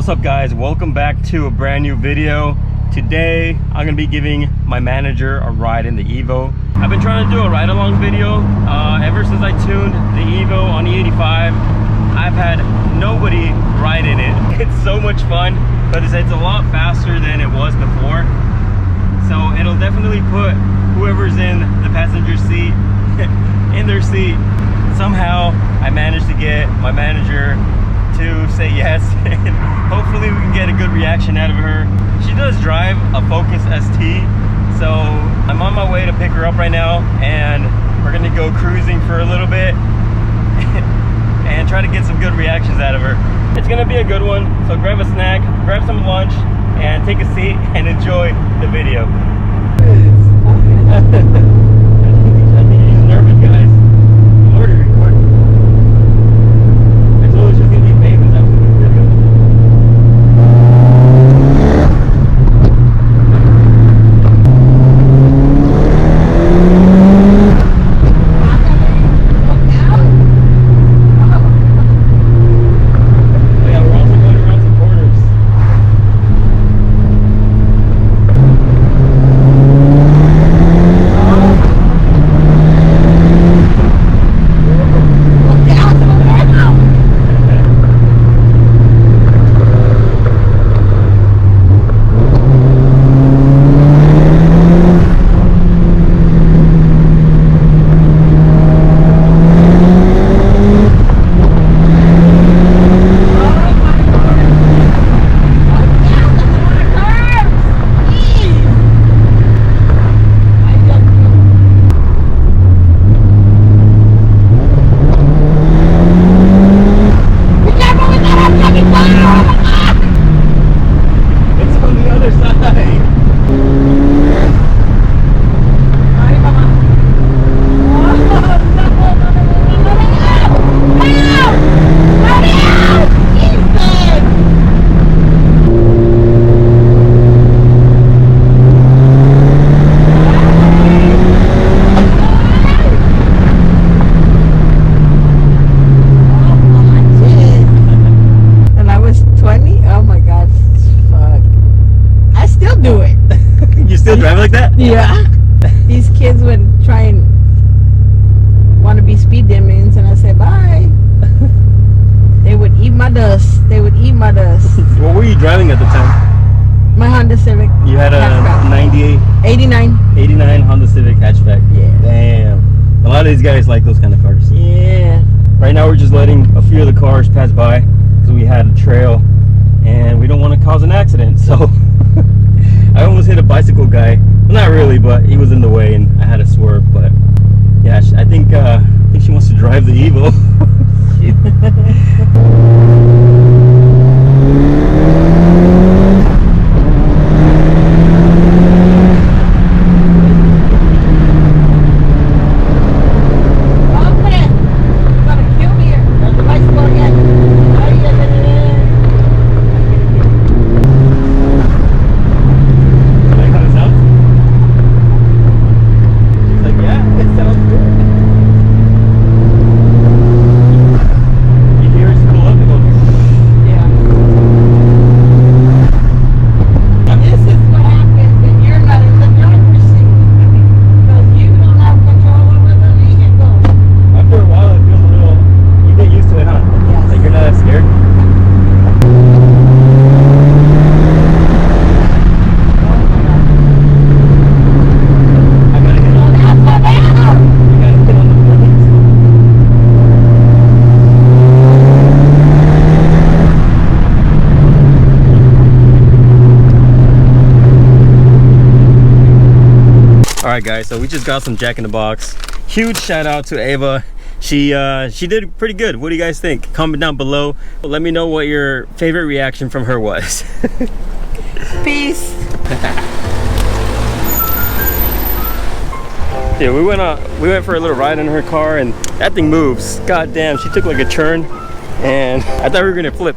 What's up guys, welcome back to a brand new video. Today I'm gonna be giving my manager a ride in the Evo. I've been trying to do a ride along video ever since I tuned the Evo on the 85. I've had nobody ride in it. It's so much fun, but it's a lot faster than it was before, so it'll definitely put whoever's in the passenger seat in their seat. Somehow I managed to get my manager to say yes, and hopefully we can get a good reaction out of her. She does drive a Focus ST, so I'm on my way to pick her up right now, and we're gonna go cruising for a little bit and try to get some good reactions out of her. It's gonna be a good one, so grab a snack, grab some lunch, and take a seat and enjoy the video. I think he's nervous, guys. Drive like that? Yeah. These kids would try and want to be speed demons, and I said bye. They would eat my dust. They would eat my dust. What were you driving at the time? My Honda Civic. You had a hatchback. 89 Honda Civic hatchback. Yeah. Damn. A lot of these guys like those kind of cars. Yeah. Right now we're just letting a few of the cars pass by because we had a trail and we don't want to cause an accident, so I almost hit a bicycle guy. Well, not really, but he was in the way and I had to swerve. But yeah, I think she wants to drive the Evo. Alright guys, so we just got some Jack in the Box. Huge shout out to Ava. She did pretty good. What do you guys think? Comment down below. Let me know what your favorite reaction from her was. Peace. Yeah, we went for a little ride in her car, and that thing moves. God damn, she took like a turn and I thought we were gonna flip.